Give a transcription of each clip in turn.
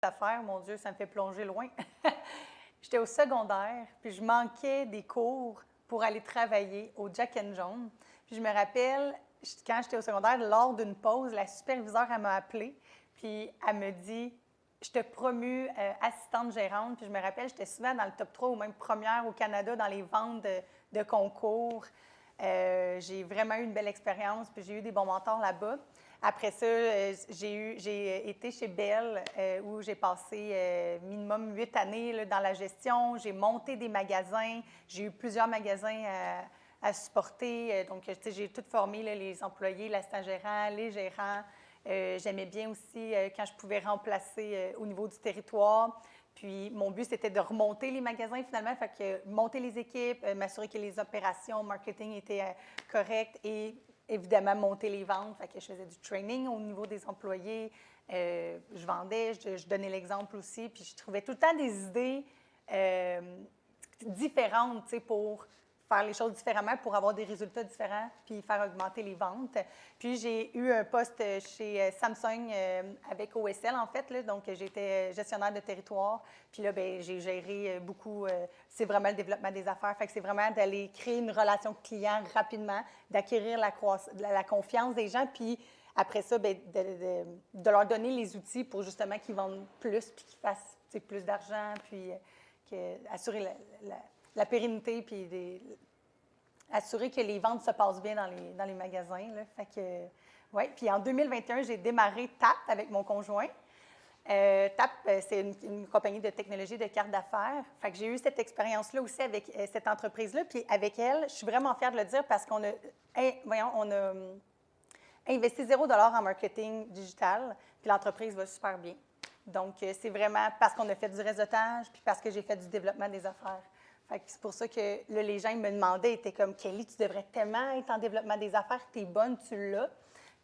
affaires, mon Dieu, ça me fait plonger loin. J'étais au secondaire, puis je manquais des cours pour aller travailler au Jack and Jones. Puis je me rappelle, quand j'étais au secondaire, lors d'une pause, la superviseure, elle m'a appelée, puis elle me dit, je te promue assistante gérante. Puis je me rappelle, j'étais souvent dans le top 3 ou même première au Canada dans les ventes de concours. J'ai vraiment eu une belle expérience, puis j'ai eu des bons mentors là-bas. Après ça, j'ai été chez Bell, où j'ai passé minimum 8 années là, dans la gestion. J'ai monté des magasins. J'ai eu plusieurs magasins à supporter. Donc, j'ai tout formé, là, les employés, l'assistant gérant, les gérants. J'aimais bien aussi quand je pouvais remplacer au niveau du territoire. Puis, mon but, c'était de remonter les magasins finalement, fait que monter les équipes, m'assurer que les opérations, marketing étaient correctes et évidemment monter les ventes. Fait que je faisais du training au niveau des employés, je vendais, je donnais l'exemple aussi, puis je trouvais tout le temps des idées différentes, tu sais, pour faire les choses différemment pour avoir des résultats différents puis faire augmenter les ventes. Puis j'ai eu un poste chez Samsung avec OSL, en fait, là, donc j'étais gestionnaire de territoire. Puis là, bien, j'ai géré beaucoup, c'est vraiment le développement des affaires. Fait que c'est vraiment d'aller créer une relation client rapidement, d'acquérir la confiance des gens, puis après ça, bien, de leur donner les outils pour justement qu'ils vendent plus puis qu'ils fassent plus d'argent, puis assurer la pérennité, puis assurer que les ventes se passent bien dans les magasins. Là. Fait que, ouais. Puis en 2021, j'ai démarré TAP avec mon conjoint. TAP, c'est une compagnie de technologie de cartes d'affaires. Fait que j'ai eu cette expérience-là aussi avec cette entreprise-là. Puis avec elle, je suis vraiment fière de le dire parce qu'on a, on a investi 0 $ en marketing digital, puis l'entreprise va super bien. Donc, c'est vraiment parce qu'on a fait du réseautage, puis parce que j'ai fait du développement des affaires. C'est pour ça que là, les gens ils me demandaient, ils étaient comme, Kelly, tu devrais tellement être en développement des affaires, tu es bonne, tu l'as.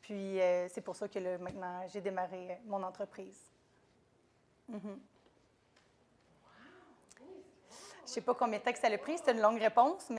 Puis c'est pour ça que là, maintenant, j'ai démarré mon entreprise. Je ne sais pas combien de temps que ça a pris, c'était une longue réponse, mais